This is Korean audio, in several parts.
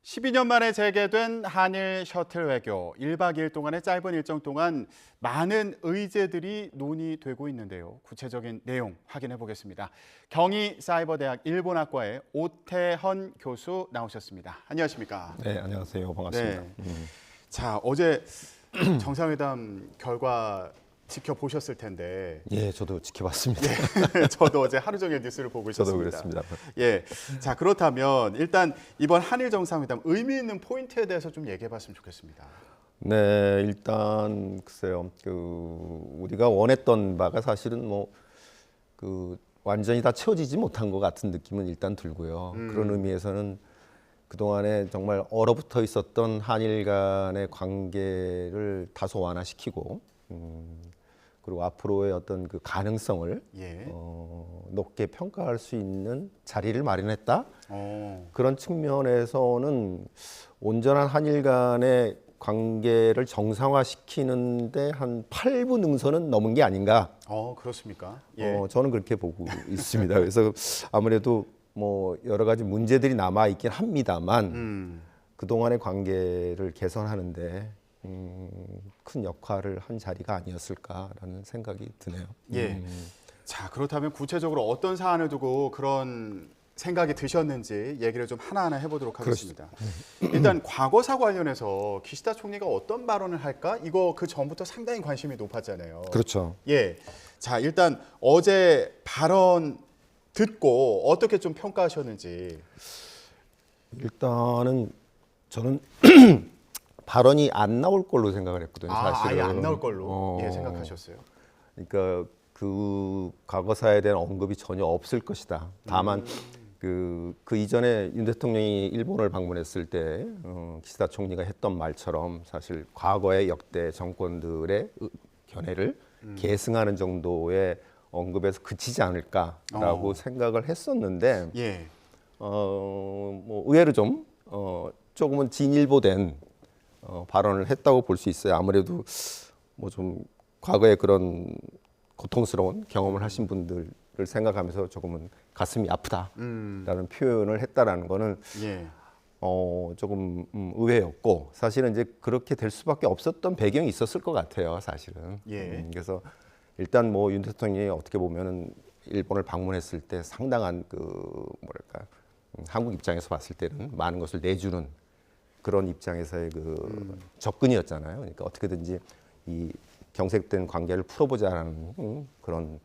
12년 만에 재개된 한일 셔틀 외교. 1박 2일 동안의 짧은 일정 동안 많은 의제들이 논의되고 있는데요. 구체적인 내용 확인해 보겠습니다. 경희사이버대학 일본학과의 오태헌 교수 나오셨습니다. 안녕하십니까? 네, 안녕하세요. 반갑습니다. 네. 자, 어제 정상회담 결과 지켜보셨을 텐데. 예, 저도 지켜봤습니다. 예, 저도 어제 하루 종일 뉴스를 보고 있었습니다. 저도 그랬습니다. 예, 자 그렇다면 일단 이번 한일 정상회담 의미 있는 포인트에 대해서 좀 얘기해봤으면 좋겠습니다. 네, 일단 글쎄요, 우리가 원했던 바가 사실은 완전히 다 채워지지 못한 것 같은 느낌은 일단 들고요. 그런 의미에서는 그 동안에 정말 얼어붙어 있었던 한일 간의 관계를 다소 완화시키고. 그리고 앞으로의 어떤 그 가능성을 높게 평가할 수 있는 자리를 마련했다. 그런 측면에서는 온전한 한일 간의 관계를 정상화시키는데 한 8분 능선은 넘은 게 아닌가. 그렇습니까? 예. 저는 그렇게 보고 있습니다. 그래서 아무래도 여러 가지 문제들이 남아 있긴 합니다만 그 동안의 관계를 개선하는데 큰 역할을 한 자리가 아니었을까라는 생각이 드네요. 예. 자, 그렇다면 구체적으로 어떤 사안을 두고 그런 생각이 드셨는지 얘기를 좀 하나하나 해보도록 하겠습니다. 일단 과거사 관련해서 기시다 총리가 어떤 발언을 할까? 이거 그 전부터 상당히 관심이 높았잖아요. 그렇죠. 예. 자, 일단 어제 발언 듣고 어떻게 좀 평가하셨는지. 일단은 저는 발언이 안 나올 걸로 생각을 했거든요. 사실은. 아예 안 나올 걸로 생각하셨어요. 그러니까 그 과거사에 대한 언급이 전혀 없을 것이다. 다만 그 이전에 윤 대통령이 일본을 방문했을 때 기시다 총리가 했던 말처럼 사실 과거의 역대 정권들의 견해를 계승하는 정도의 언급에서 그치지 않을까라고 생각을 했었는데 예. 의외로 좀 조금은 진일보된 발언을 했다고 볼 수 있어요. 아무래도 좀 과거에 그런 고통스러운 경험을 하신 분들을 생각하면서 조금은 가슴이 아프다라는 표현을 했다라는 거는 조금 의외였고 사실은 이제 그렇게 될 수밖에 없었던 배경이 있었을 것 같아요. 사실은. 그래서 일단 윤 대통령이 어떻게 보면은 일본을 방문했을 때 상당한 한국 입장에서 봤을 때는 많은 것을 내주는 그런 입장에서의 접근이었잖아요. 그러니까 어떻게든지 이 경색된 관계를 풀어보자라는 그런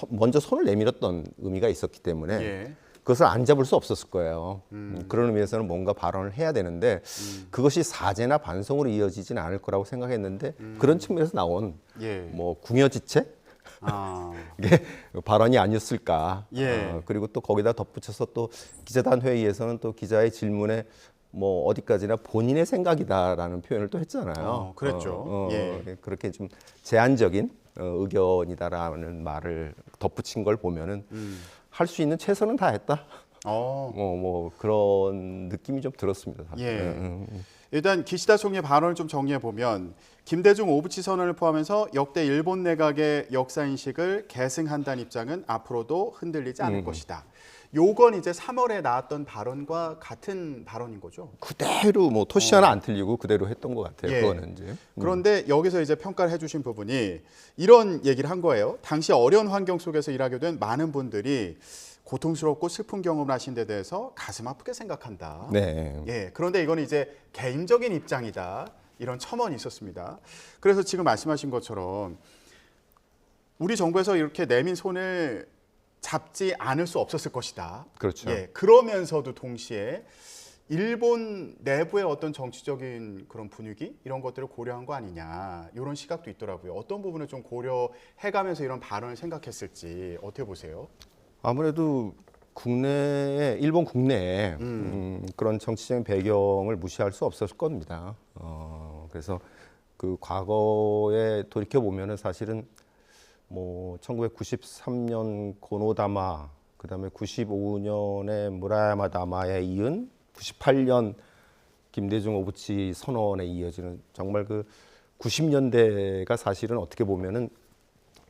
먼저 손을 내밀었던 의미가 있었기 때문에 그것을 안 잡을 수 없었을 거예요. 그런 의미에서는 뭔가 발언을 해야 되는데 그것이 사죄나 반성으로 이어지지는 않을 거라고 생각했는데 그런 측면에서 나온 궁여지체 이게 발언이 아니었을까. 그리고 또 거기다 덧붙여서 또 기자단 회의에서는 또 기자의 질문에 어디까지나 본인의 생각이다라는 표현을 또 했잖아요. 그랬죠. 그렇게 좀 제한적인 의견이다라는 말을 덧붙인 걸 보면은 할 수 있는 최선은 다 했다. 그런 느낌이 좀 들었습니다. 사실. 일단 기시다 총리의 발언을 좀 정리해 보면 김대중 오부치 선언을 포함해서 역대 일본 내각의 역사 인식을 계승한다는 입장은 앞으로도 흔들리지 않을 것이다. 요건 이제 3월에 나왔던 발언과 같은 발언인 거죠. 그대로 토시 하나 안 틀리고 그대로 했던 것 같아요. 그거는 이제. 그런데 여기서 이제 평가를 해주신 부분이 이런 얘기를 한 거예요. 당시 어려운 환경 속에서 일하게 된 많은 분들이 고통스럽고 슬픈 경험을 하신 데 대해서 가슴 아프게 생각한다. 그런데 이건 이제 개인적인 입장이다. 이런 첨언이 있었습니다. 그래서 지금 말씀하신 것처럼 우리 정부에서 이렇게 내민 손을 잡지 않을 수 없었을 것이다. 그렇죠. 그러면서도 동시에 일본 내부의 어떤 정치적인 그런 분위기 이런 것들을 고려한 거 아니냐 이런 시각도 있더라고요. 어떤 부분을 좀 고려해가면서 이런 발언을 생각했을지 어떻게 보세요? 아무래도 일본 국내에 그런 정치적인 배경을 무시할 수 없었을 겁니다. 그래서 그 과거에 돌이켜 보면은 사실은 1993년 고노다마, 그다음에 95년에 무라야마 다마에 이은 98년 김대중 오부치 선언에 이어지는 정말 90년대가 사실은 어떻게 보면은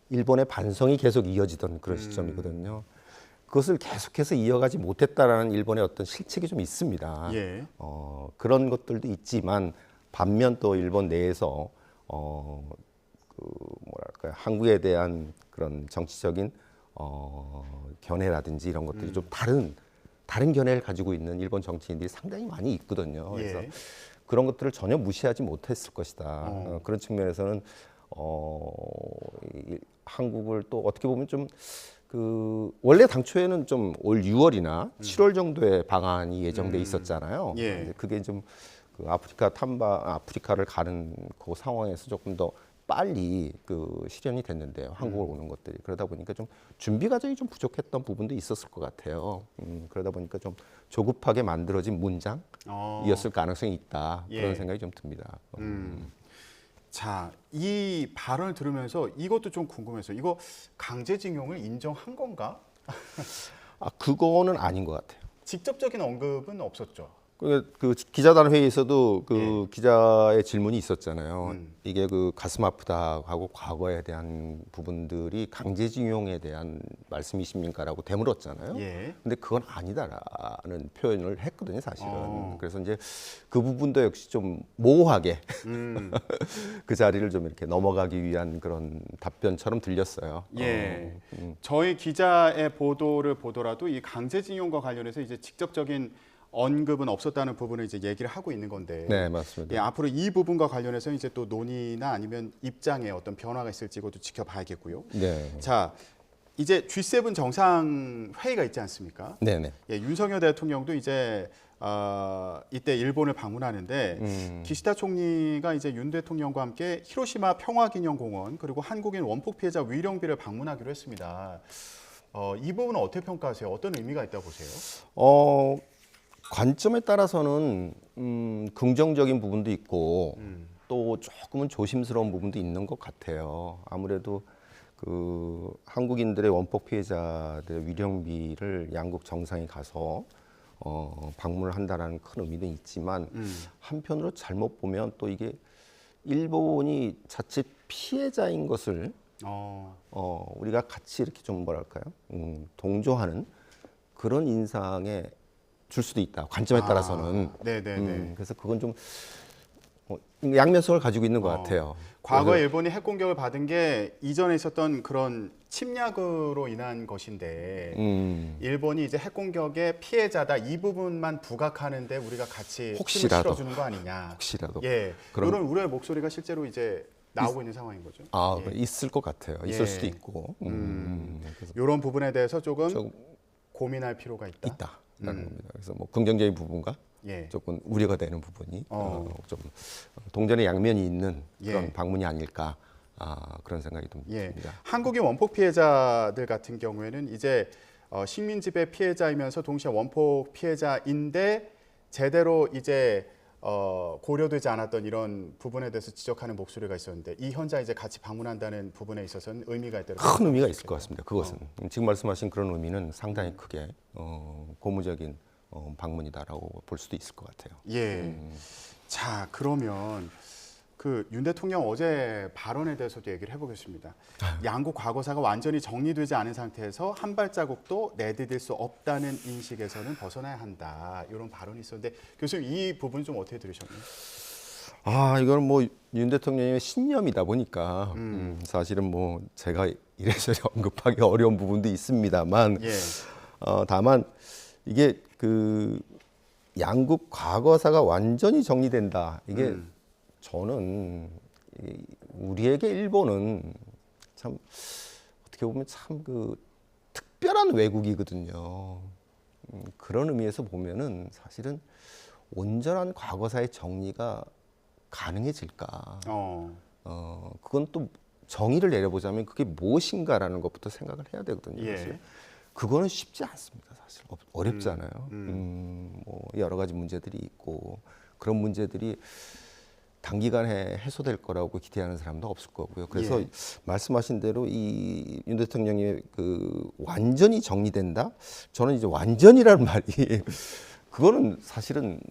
일본의 반성이 계속 이어지던 그런 시점이거든요. 그것을 계속해서 이어가지 못했다라는 일본의 어떤 실책이 좀 있습니다. 예. 그런 것들도 있지만 반면 또 일본 내에서 뭐랄까요, 한국에 대한 그런 정치적인 견해라든지 이런 것들이 좀 다른 견해를 가지고 있는 일본 정치인들이 상당히 많이 있거든요. 그래서 예. 그런 것들을 전혀 무시하지 못했을 것이다. 그런 측면에서는 한국을 또 어떻게 보면 좀 원래 당초에는 좀 올 6월이나 7월 정도의 방안이 예정돼 있었잖아요. 예. 근데 그게 좀 아프리카를 가는 그 상황에서 조금 더 빨리 실현이 됐는데요. 한국을 오는 것들이 그러다 보니까 좀 준비 과정이 좀 부족했던 부분도 있었을 것 같아요. 그러다 보니까 좀 조급하게 만들어진 문장이었을 가능성이 있다. 예. 그런 생각이 좀 듭니다. 자, 이 발언을 들으면서 이것도 좀 궁금해서 이거 강제징용을 인정한 건가? 그거는 아닌 것 같아요. 직접적인 언급은 없었죠. 그 기자단 회의에서도 기자의 질문이 있었잖아요. 이게 가슴 아프다 하고 과거에 대한 부분들이 강제징용에 대한 말씀이십니까라고 되물었잖아요. 예. 근데 그건 아니다라는 표현을 했거든요, 사실은. 그래서 이제 그 부분도 역시 좀 모호하게 그 자리를 좀 이렇게 넘어가기 위한 그런 답변처럼 들렸어요. 예. 저희 기자의 보도를 보더라도 이 강제징용과 관련해서 이제 직접적인 언급은 없었다는 부분을 이제 얘기를 하고 있는 건데, 네, 맞습니다. 예, 앞으로 이 부분과 관련해서 이제 또 논의나 아니면 입장에 어떤 변화가 있을지 이것도 지켜봐야겠고요. 네. 자, 이제 G7 정상 회의가 있지 않습니까? 네네. 예, 윤석열 대통령도 이제 이때 일본을 방문하는데 기시다 총리가 이제 윤 대통령과 함께 히로시마 평화기념공원 그리고 한국인 원폭 피해자 위령비를 방문하기로 했습니다. 이 부분은 어떻게 평가하세요? 어떤 의미가 있다고 보세요? 관점에 따라서는 긍정적인 부분도 있고 또 조금은 조심스러운 부분도 있는 것 같아요. 아무래도 한국인들의 원폭 피해자들의 위령비를 양국 정상이 가서 방문을 한다라는 큰 의미는 있지만 한편으로 잘못 보면 또 이게 일본이 자칫 피해자인 것을 우리가 같이 이렇게 좀 뭐랄까요, 동조하는 그런 인상에 줄 수도 있다. 관점에 따라서는. 네네네. 그래서 그건 좀 양면성을 가지고 있는 것 같아요. 과거에 일본이 핵 공격을 받은 게 이전에 있었던 그런 침략으로 인한 것인데 일본이 이제 핵 공격의 피해자다 이 부분만 부각하는데 우리가 같이 혹시라도 힘을 실어주는 거 아니냐. 혹시라도. 예, 그럼- 그런 우려의 목소리가 실제로 이제 나오고 있는 상황인 거죠. 예. 있을 것 같아요. 예. 있을 수도 있고. 그래서 이런 부분에 대해서 조금 조금 고민할 필요가 있다. 있다라는 겁니다. 그래서 뭐 긍정적인 부분과 예. 조금 우려가 되는 부분이 좀 동전의 양면이 있는 그런 예. 방문이 아닐까 그런 생각이 좀 예. 듭니다. 한국인 원폭 피해자들 같은 경우에는 이제 식민지배 피해자이면서 동시에 원폭 피해자인데 제대로 이제 고려되지 않았던 이런 부분에 대해서 지적하는 목소리가 있었는데 이 현장 이제 같이 방문한다는 부분에 있어서는 의미가 있다. 큰 의미가 있을 것 같습니다. 그것은 지금 말씀하신 그런 의미는 상당히 크게 고무적인 방문이다라고 볼 수도 있을 것 같아요. 예. 자, 그러면 윤 대통령 어제 발언에 대해서도 얘기를 해보겠습니다. 양국 과거사가 완전히 정리되지 않은 상태에서 한 발자국도 내디딜 수 없다는 인식에서는 벗어나야 한다. 이런 발언이 있었는데 교수님 이 부분 좀 어떻게 들으셨나요? 이건 뭐 윤 대통령의 신념이다 보니까 사실은 뭐 제가 이래저래 언급하기 어려운 부분도 있습니다만 예. 다만 이게 양국 과거사가 완전히 정리된다. 이게 저는 우리에게 일본은 참 어떻게 보면 참 특별한 외국이거든요. 그런 의미에서 보면은 사실은 온전한 과거사의 정리가 가능해질까? 그건 또 정의를 내려보자면 그게 무엇인가라는 것부터 생각을 해야 되거든요. 예. 사실 그거는 쉽지 않습니다. 사실 어렵잖아요. 뭐 여러 가지 문제들이 있고 그런 문제들이 단기간에 해소될 거라고 기대하는 사람도 없을 거고요. 그래서 예. 말씀하신 대로 이 윤 대통령의 완전히 정리된다. 저는 이제 완전이라는 말이 그거는 사실은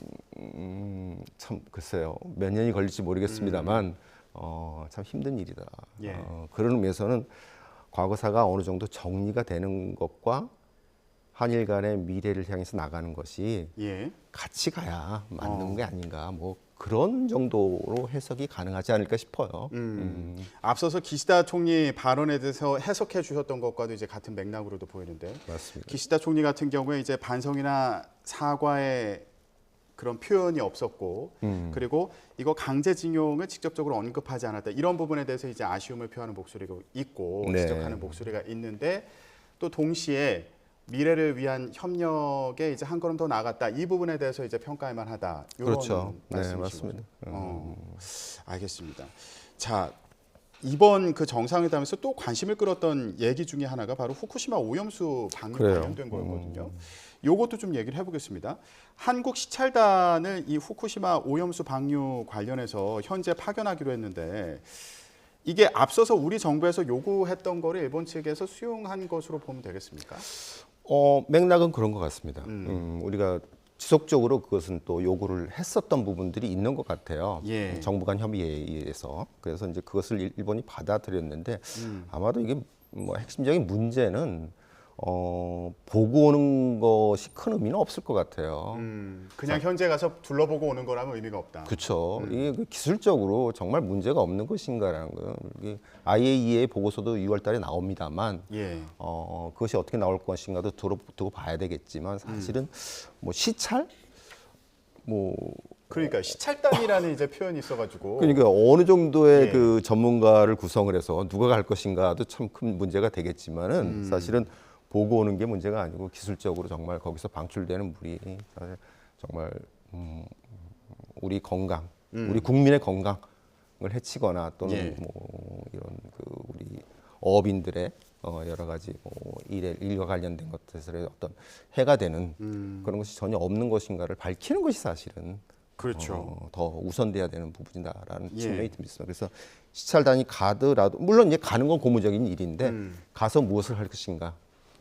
참 글쎄요 몇 년이 걸릴지 모르겠습니다만 참 힘든 일이다. 예. 그런 의미에서는 과거사가 어느 정도 정리가 되는 것과 한일 간의 미래를 향해서 나가는 것이 예. 같이 가야 맞는 게 아닌가 뭐 그런 정도로 해석이 가능하지 않을까 싶어요. 앞서서 기시다 총리 발언에 대해서 해석해 주셨던 것과도 이제 같은 맥락으로도 보이는데 맞습니다. 기시다 총리 같은 경우에 이제 반성이나 사과의 그런 표현이 없었고 그리고 이거 강제징용을 직접적으로 언급하지 않았다 이런 부분에 대해서 이제 아쉬움을 표하는 목소리가 있고 네. 지적하는 목소리가 있는데 또 동시에 미래를 위한 협력에 이제 한 걸음 더 나아갔다 이 부분에 대해서 이제 평가할 만하다 이런 그렇죠. 네, 말씀이신 맞습니다. 거죠. 알겠습니다. 자 이번 그 정상회담에서 또 관심을 끌었던 얘기 중에 하나가 바로 후쿠시마 오염수 방류 그래요. 관련된 거였거든요. 요것도 좀 얘기를 해보겠습니다. 한국 시찰단을 이 후쿠시마 오염수 방류 관련해서 현재 파견하기로 했는데 이게 앞서서 우리 정부에서 요구했던 거를 일본 측에서 수용한 것으로 보면 되겠습니까? 맥락은 그런 것 같습니다. 우리가 지속적으로 그것은 또 요구를 했었던 부분들이 있는 것 같아요. 예. 정부 간 협의에 의해서. 그래서 이제 그것을 일본이 받아들였는데 아마도 이게 뭐 핵심적인 문제는 보고 오는 것이 큰 의미는 없을 것 같아요. 그냥 현재 가서 둘러보고 오는 거라면 의미가 없다. 그렇죠. 이게 그 기술적으로 정말 문제가 없는 것인가라는 거. IAEA 보고서도 6월달에 나옵니다만, 예. 그것이 어떻게 나올 것인가도 두고 봐야 되겠지만 사실은 뭐 시찰, 뭐 그러니까 시찰단이라는 이제 표현이 있어가지고. 그러니까 어느 정도의 예. 그 전문가를 구성을 해서 누가 갈 것인가도 참 큰 문제가 되겠지만은 사실은 보고 오는 게 문제가 아니고 기술적으로 정말 거기서 방출되는 물이 사실 정말 우리 건강, 우리 국민의 건강을 해치거나 또는 예. 뭐 이런 그 우리 어업인들의 여러 가지 뭐 일과 관련된 것들에 어떤 해가 되는 그런 것이 전혀 없는 것인가를 밝히는 것이 사실은 그렇죠. 더 우선돼야 되는 부분이다라는 예. 측면이 듭니다. 그래서 시찰단이 가더라도 물론 이제 가는 건 고무적인 일인데 가서 무엇을 할 것인가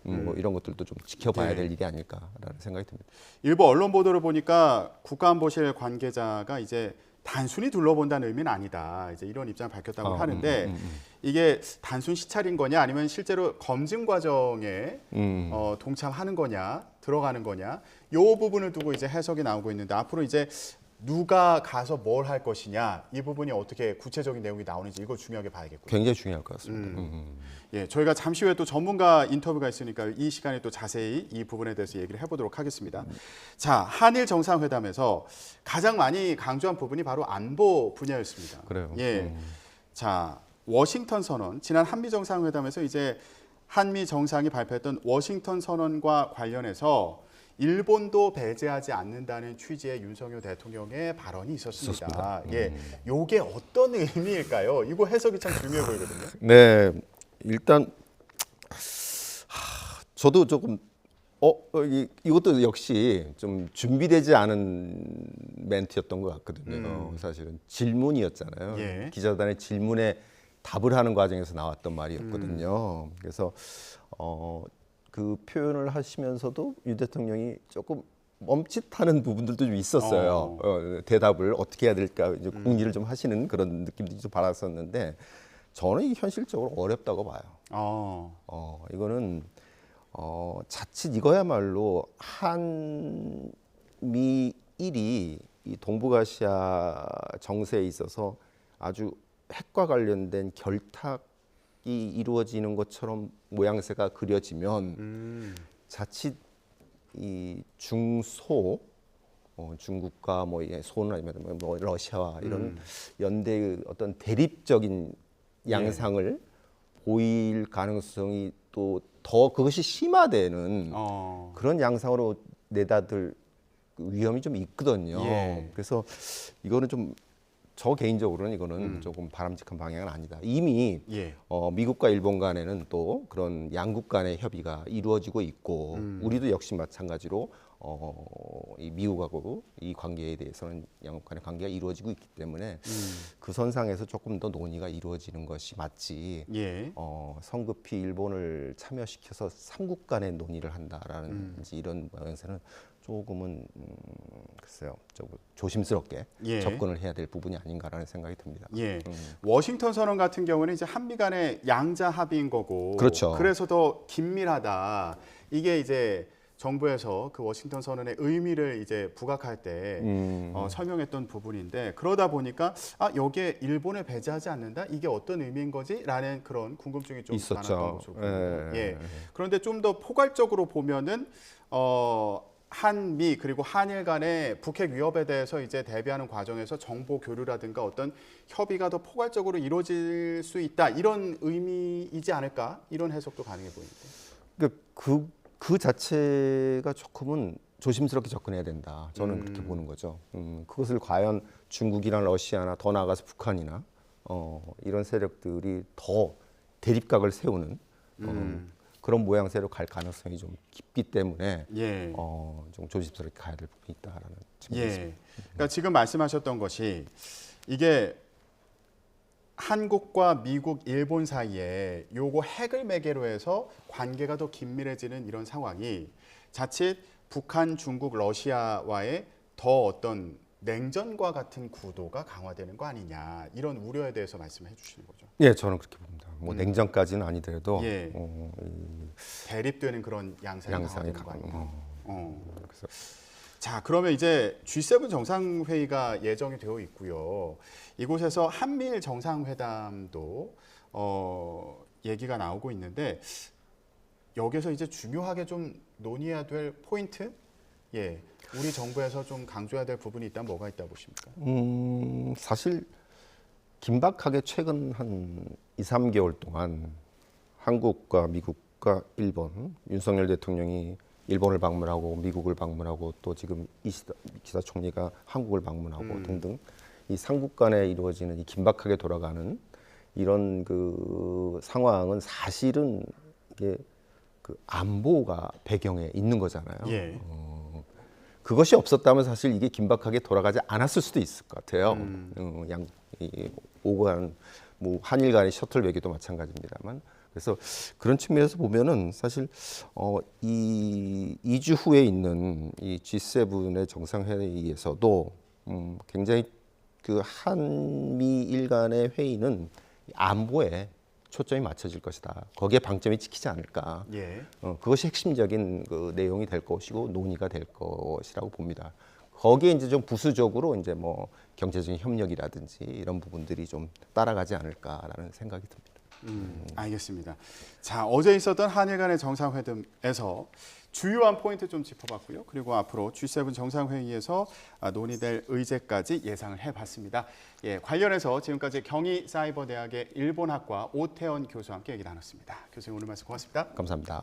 뭐 이런 것들도 좀 지켜봐야 예. 될 일이 아닐까라는 생각이 듭니다. 일부 언론 보도를 보니까 국가안보실 관계자가 이제 단순히 둘러본다는 의미는 아니다. 이제 이런 입장을 밝혔다고 하는데 이게 단순 시찰인 거냐 아니면 실제로 검증 과정에 동참하는 거냐 들어가는 거냐 요 부분을 두고 이제 해석이 나오고 있는데 앞으로 이제 누가 가서 뭘 할 것이냐 이 부분이 어떻게 구체적인 내용이 나오는지 이거 중요하게 봐야겠고요. 굉장히 중요할 것 같습니다. 예, 저희가 잠시 후에 또 전문가 인터뷰가 있으니까 이 시간에 또 자세히 이 부분에 대해서 얘기를 해보도록 하겠습니다. 자, 한일 정상회담에서 가장 많이 강조한 부분이 바로 안보 분야였습니다. 그래요. 예, 자, 워싱턴 선언, 지난 한미 정상회담에서 이제 한미 정상이 발표했던 워싱턴 선언과 관련해서 일본도 배제하지 않는다는 취지의 윤석열 대통령의 발언이 있었습니다. 예, 요게 어떤 의미일까요? 이거 해석이 참 중요해 보이거든요. 네, 일단 저도 조금 이것도 역시 좀 준비되지 않은 멘트였던 것 같거든요. 사실은 질문이었잖아요. 예. 기자단의 질문에 답을 하는 과정에서 나왔던 말이었거든요. 그래서 그 표현을 하시면서도 유 대통령이 조금 멈칫하는 부분들도 좀 있었어요. 대답을 어떻게 해야 될까 이제 궁리를 좀 하시는 그런 느낌도 좀 받았었는데 저는 이 현실적으로 어렵다고 봐요. 이거는 자칫 이거야말로 한미일이 이 동북아시아 정세에 있어서 아주 핵과 관련된 결탁이 이루어지는 것처럼 모양새가 그려지면 자칫 이 중소 중국과 뭐 소는 아니면 뭐 러시아와 이런 연대의 어떤 대립적인 양상을 보일 가능성이 또 더 그것이 심화되는 그런 양상으로 내다들 위험이 좀 있거든요. 예. 그래서 이거는 좀 저 개인적으로는 이거는 조금 바람직한 방향은 아니다. 이미 예. 미국과 일본 간에는 또 그런 양국 간의 협의가 이루어지고 있고 우리도 역시 마찬가지로 이 미국하고 이 관계에 대해서는 양국 간의 관계가 이루어지고 있기 때문에 그 선상에서 조금 더 논의가 이루어지는 것이 맞지. 예. 성급히 일본을 참여시켜서 삼국 간의 논의를 한다라는 이런 모양새는 조금은 글쎄요, 조금 조심스럽게 예. 접근을 해야 될 부분이 아닌가라는 생각이 듭니다. 예. 워싱턴 선언 같은 경우는 이제 한미 간의 양자 합의인 거고. 그렇죠. 그래서 더 긴밀하다. 이게 이제 정부에서 그 워싱턴 선언의 의미를 이제 부각할 때 설명했던 부분인데 그러다 보니까 여기에 일본을 배제하지 않는다 이게 어떤 의미인 거지라는 그런 궁금증이 좀 있었죠. 많았던 것으로 보입니다. 예. 그런데 좀 더 포괄적으로 보면은 한미 그리고 한일 간의 북핵 위협에 대해서 이제 대비하는 과정에서 정보 교류라든가 어떤 협의가 더 포괄적으로 이루어질 수 있다 이런 의미이지 않을까 이런 해석도 가능해 보이는데. 그 자체가 조금은 조심스럽게 접근해야 된다. 저는 그렇게 보는 거죠. 그것을 과연 중국이나 러시아나 더 나아가서 북한이나 이런 세력들이 더 대립각을 세우는 그런 모양새로 갈 가능성이 좀 깊기 때문에 예. 좀 조심스럽게 가야 될 부분이 있다라는 측면이 예. 있습니다. 그러니까 지금 말씀하셨던 것이 이게 한국과 미국, 일본 사이에 요거 핵을 매개로 해서 관계가 더 긴밀해지는 이런 상황이 자칫 북한, 중국, 러시아와의 더 어떤 냉전과 같은 구도가 강화되는 거 아니냐 이런 우려에 대해서 말씀해 주시는 거죠. 예, 저는 그렇게 봅니다. 뭐 냉전까지는 아니더라도 예. 대립되는 그런 양상이 양상이 강화되는 거 아니냐. 그래서 자, 그러면 이제 G7 정상회의가 예정이 되어 있고요. 이곳에서 한미일 정상회담도 얘기가 나오고 있는데 여기서 이제 중요하게 좀 논의해야 될 포인트, 예, 우리 정부에서 좀 강조해야 될 부분이 있다면 뭐가 있다 보십니까? 사실 긴박하게 최근 한 2, 3개월 동안 한국과 미국과 일본, 윤석열 대통령이 일본을 방문하고 미국을 방문하고 또 지금 기시다 총리가 한국을 방문하고 등등 이 삼국 간에 이루어지는 이 긴박하게 돌아가는 이런 그 상황은 사실은 이게 그 안보가 배경에 있는 거잖아요. 예. 그것이 없었다면 사실 이게 긴박하게 돌아가지 않았을 수도 있을 것 같아요. 오고 간 뭐 한일 간의 셔틀 외교도 마찬가지입니다만. 그래서 그런 측면에서 보면은 사실 이 2주 후에 있는 이 G7의 정상회의에서도 굉장히 그 한미일 간의 회의는 안보에 초점이 맞춰질 것이다. 거기에 방점이 찍히지 않을까. 예. 그것이 핵심적인 그 내용이 될 것이고 논의가 될 것이라고 봅니다. 거기에 이제 좀 부수적으로 이제 뭐 경제적인 협력이라든지 이런 부분들이 좀 따라가지 않을까라는 생각이 듭니다. 알겠습니다. 자, 어제 있었던 한일 간의 정상회담에서 주요한 포인트 좀 짚어봤고요. 그리고 앞으로 G7 정상회의에서 논의될 의제까지 예상을 해봤습니다. 예, 관련해서 지금까지 경희사이버대학의 일본학과 오태원 교수와 함께 얘기 나눴습니다. 교수님 오늘 말씀 고맙습니다. 감사합니다.